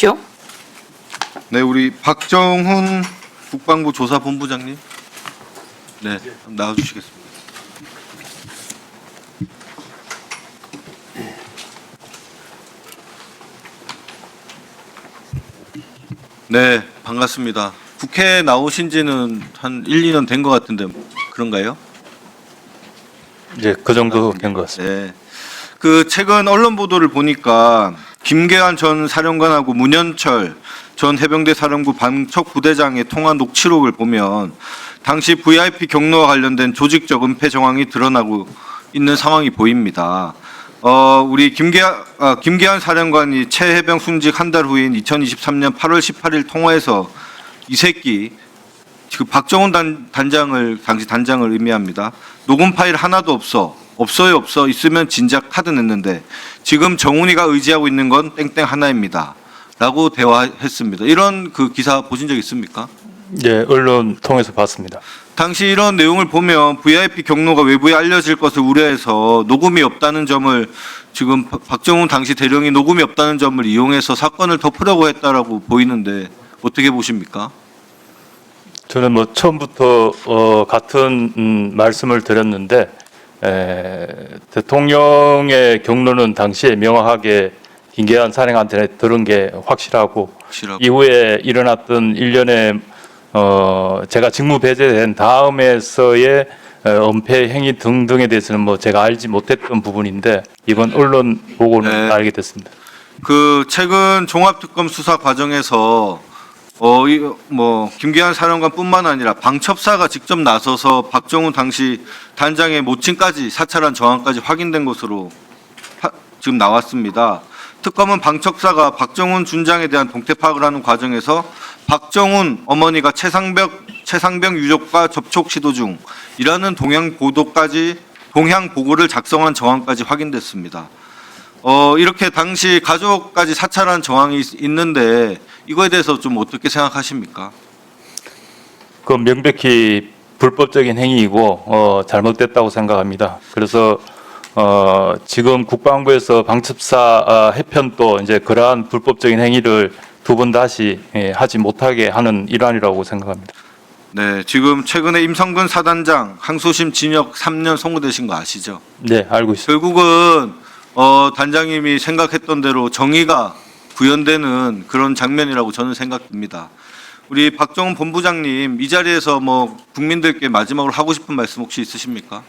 주십시오. 네, 우리 박정훈 국방부 조사본부장님. 네, 나와주시겠습니다. 네, 반갑습니다. 국회에 나오신 지는 한 1, 2년 된 것 같은데 그런가요? 네, 그 정도 된 것 같습니다. 네. 그 최근 언론 보도를 보니까 김계환 전 사령관하고 문현철 전 해병대 사령부 방첩 부대장의 통화 녹취록을 보면 당시 VIP 경로와 관련된 조직적 은폐 정황이 드러나고 있는 상황이 보입니다. 우리 김계환 사령관이 최해병 순직 한 달 후인 2023년 8월 18일 통화에서 이 새끼 그 박정훈 단장을 당시 단장을 의미합니다. 녹음 파일 하나도 없어요. 있으면 진작 카드 냈는데 지금 정훈이가 의지하고 있는 건 땡땡 하나입니다. 라고 대화했습니다. 이런 그 기사 보신 적 있습니까? 네, 언론 통해서 봤습니다. 당시 이런 내용을 보면 VIP 경로가 외부에 알려질 것을 우려해서 녹음이 없다는 점을 지금 박정훈 당시 대령이 녹음이 없다는 점을 이용해서 사건을 덮으려고 했다라고 보이는데 어떻게 보십니까? 저는 뭐 처음부터 같은 말씀을 드렸는데 대통령의 경로는 당시에 명확하게 김계환 사령한테 들은 게 확실하고 이후에 일어났던 일련의 제가 직무 배제된 다음에서의 은폐 행위 등등에 대해서는 뭐 제가 알지 못했던 부분인데 이번 언론 보고는 알게 됐습니다. 그 최근 종합특검 수사 과정에서 김계환 사령관뿐만 아니라 방첩사가 직접 나서서 박정훈 당시 단장의 모친까지 사찰한 정황까지 확인된 것으로 지금 나왔습니다. 특검은 방첩사가 박정훈 준장에 대한 동태 파악을 하는 과정에서 박정훈 어머니가 최상병 유족과 접촉 시도 중이라는 동향 보고를 작성한 정황까지 확인됐습니다. 이렇게 당시 가족까지 사찰한 정황이 있는데 이거에 대해서 좀 어떻게 생각하십니까? 그 명백히 불법적인 행위이고 잘못됐다고 생각합니다. 그래서 지금 국방부에서 방첩사 해편도 이제 그러한 불법적인 행위를 두 번 다시 하지 못하게 하는 일환이라고 생각합니다. 네, 지금 최근에 임성근 사단장 항소심 징역 3년 선고되신 거 아시죠? 네, 알고 있습니다. 결국은 단장님이 생각했던 대로 정의가 구현되는 그런 장면이라고 저는 생각됩니다. 우리 박정훈 본부장님 이 자리에서 뭐 국민들께 마지막으로 하고 싶은 말씀 혹시 있으십니까?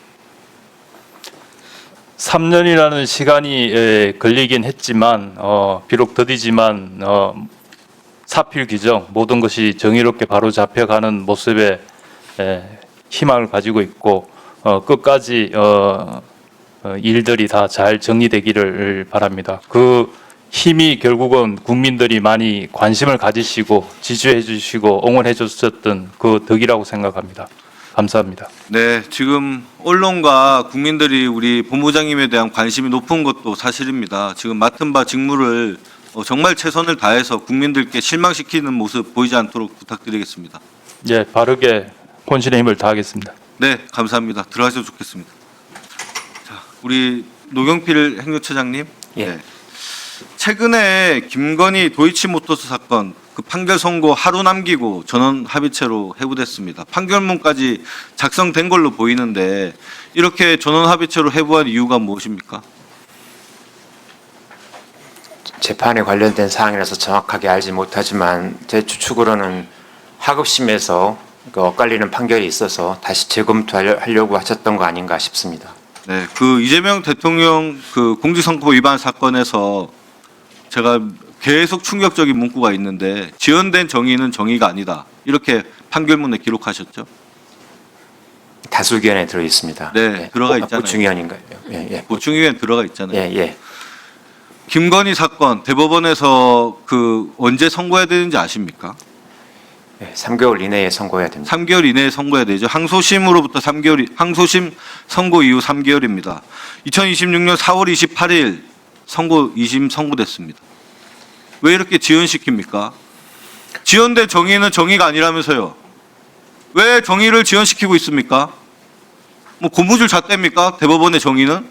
3년이라는 시간이 걸리긴 했지만 비록 더디지만 사필 규정 모든 것이 정의롭게 바로 잡혀가는 모습에 희망을 가지고 있고 끝까지 일들이 다 잘 정리되기를 바랍니다. 그 힘이 결국은 국민들이 많이 관심을 가지시고 지지해 주시고 응원해 주셨던 그 덕이라고 생각합니다. 감사합니다. 네, 지금 언론과 국민들이 우리 본부장님에 대한 관심이 높은 것도 사실입니다. 지금 맡은 바 직무를 정말 최선을 다해서 국민들께 실망시키는 모습 보이지 않도록 부탁드리겠습니다. 예, 바르게 혼신의 힘을 다하겠습니다. 네, 감사합니다. 들어가셔도 좋겠습니다. 자, 우리 노경필 행정처장님. 예. 네. 최근에 김건희 도이치모터스 사건 그 판결 선고 하루 남기고 전원 합의체로 회부됐습니다. 판결문까지 작성된 걸로 보이는데 이렇게 전원 합의체로 회부한 이유가 무엇입니까? 재판에 관련된 사항이라서 정확하게 알지 못하지만 제 추측으로는 하급심에서 그 엇갈리는 판결이 있어서 다시 재검토하려고 하셨던 거 아닌가 싶습니다. 네, 그 이재명 대통령 그 공직선거법 위반 사건에서 제가 계속 충격적인 문구가 있는데 지연된 정의는 정의가 아니다. 이렇게 판결문에 기록하셨죠? 다수기한에 들어 있습니다. 네, 들어가 있잖아요. 보충위원인가요? 예. 보충위원회 들어가 있잖아요. 예. 김건희 사건 대법원에서 그 언제 선고해야 되는지 아십니까? 3개월 이내에 선고해야 됩니다. 3개월 이내에 선고해야 되죠. 항소심으로부터 3개월, 항소심 선고 이후 3개월입니다. 2026년 4월 28일 2심 선고됐습니다. 왜 이렇게 지연시킵니까? 지연된 정의는 정의가 아니라면서요. 왜 정의를 지연시키고 있습니까? 뭐 고무줄 잣대입니까? 대법원의 정의는?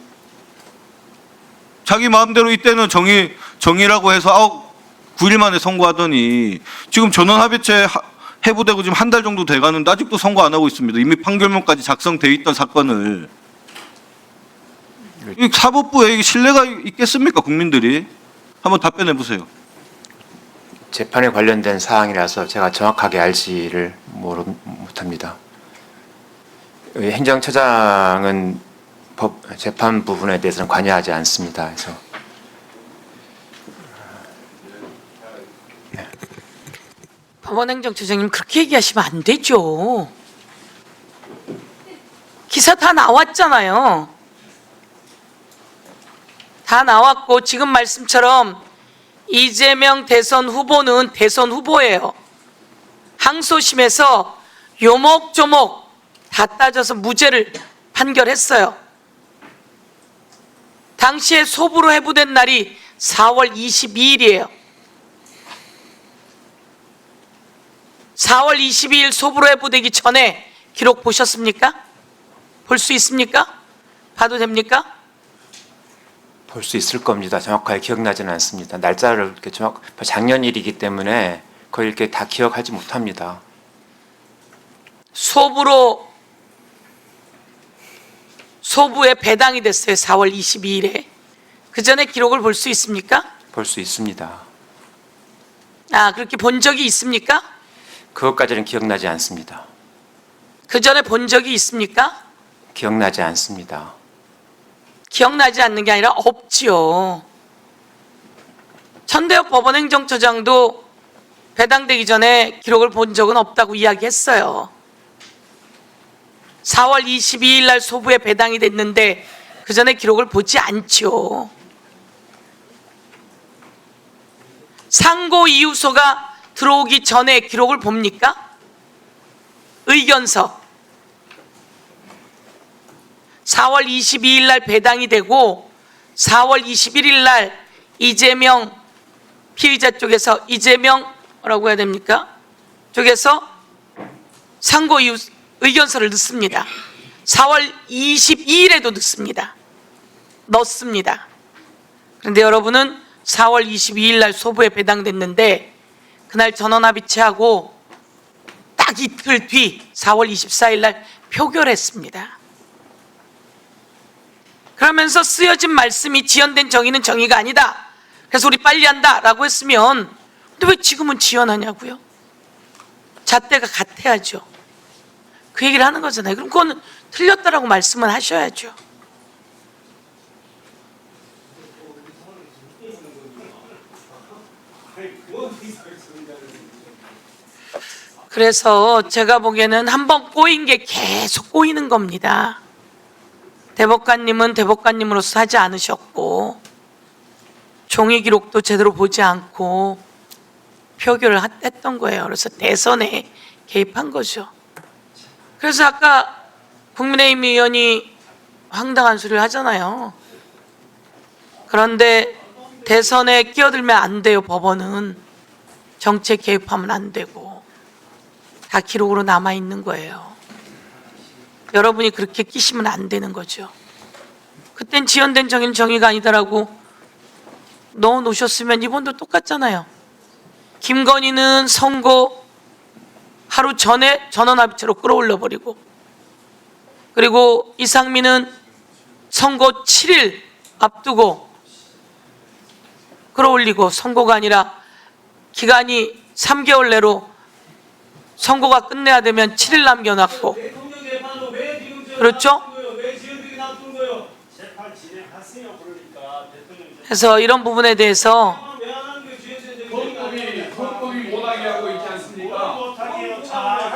자기 마음대로 이때는 정의라고 해서 9일 만에 선고하더니 지금 전원합의체 해부되고 지금 한 달 정도 돼가는데 아직도 선고 안 하고 있습니다. 이미 판결문까지 작성돼 있던 사건을. 이 사법부에 이게 신뢰가 있겠습니까, 국민들이? 한번 답변해 보세요. 재판에 관련된 사항이라서 제가 정확하게 알지를 못합니다. 행정처장은 재판 부분에 대해서는 관여하지 않습니다. 그래서 법원행정처장님 그렇게 얘기하시면 안 되죠. 기사 다 나왔잖아요. 다 나왔고 지금 말씀처럼 이재명 대선 후보는 대선 후보예요. 항소심에서 요목조목 다 따져서 무죄를 판결했어요. 당시에 소부로 해부된 날이 4월 22일이에요. 4월 22일 소부로 해부되기 전에 기록 보셨습니까? 볼 수 있습니까? 봐도 됩니까? 볼 수 있을 겁니다. 정확하게 기억나지는 않습니다. 날짜를 이렇게 작년 일이기 때문에 거의 이렇게 다 기억하지 못합니다. 소부에 배당이 됐어요. 4월 22일에. 그 전에 기록을 볼 수 있습니까? 볼 수 있습니다. 아, 그렇게 본 적이 있습니까? 그것까지는 기억나지 않습니다. 그 전에 본 적이 있습니까? 기억나지 않습니다. 기억나지 않는 게 아니라 없지요. 천대엽 법원행정처장도 배당되기 전에 기록을 본 적은 없다고 이야기했어요. 4월 22일 날 소부에 배당이 됐는데 그 전에 기록을 보지 않지요. 상고 이유서가 들어오기 전에 기록을 봅니까? 의견서 4월 22일 날 배당이 되고 4월 21일 날 이재명 피의자 쪽에서 이재명 뭐라고 해야 됩니까? 쪽에서 상고 이유 의견서를 넣습니다. 4월 22일에도 넣습니다. 그런데 여러분은 4월 22일 날 소부에 배당됐는데 그날 전원합의체하고 딱 이틀 뒤 4월 24일 날 표결했습니다. 그러면서 쓰여진 말씀이 지연된 정의는 정의가 아니다. 그래서 우리 빨리 한다라고 했으면 근데 왜 지금은 지연하냐고요? 잣대가 같아야죠. 그 얘기를 하는 거잖아요. 그럼 그거는 틀렸다라고 말씀을 하셔야죠. 그래서 제가 보기에는 한번 꼬인 게 계속 꼬이는 겁니다. 대법관님은 대법관님으로서 하지 않으셨고 종이 기록도 제대로 보지 않고 표결을 했던 거예요. 그래서 대선에 개입한 거죠. 그래서 아까 국민의힘 의원이 황당한 소리를 하잖아요. 그런데 대선에 끼어들면 안 돼요. 법원은 정책 개입하면 안 되고 다 기록으로 남아있는 거예요. 여러분이 그렇게 끼시면 안 되는 거죠. 그땐 지연된 정의는 정의가 아니다라고 넣어놓으셨으면 이번도 똑같잖아요. 김건희는 선고 하루 전에 전원합의체로 끌어올려 버리고 그리고 이상민은 선고 7일 앞두고 끌어올리고 선고가 아니라 기간이 3개월 내로 선고가 끝내야 되면 7일 남겨놨고 그렇죠? 그래서 이런 부분에 대해서 헌법이 못하게 하고 있지 않습니까?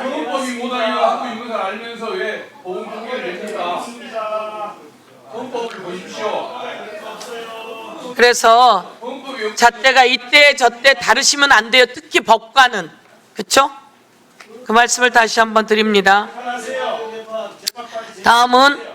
헌법이 못하게 하고 있는 걸 알면서 왜 법원 판결을 냅니까? 헌법을 보십시오. 그래서 헌법이 잣대가 이때 저때 다르시면 안 돼요. 특히 법관은. 그렇죠? 그 말씀을 다시 한번 드립니다. 다음은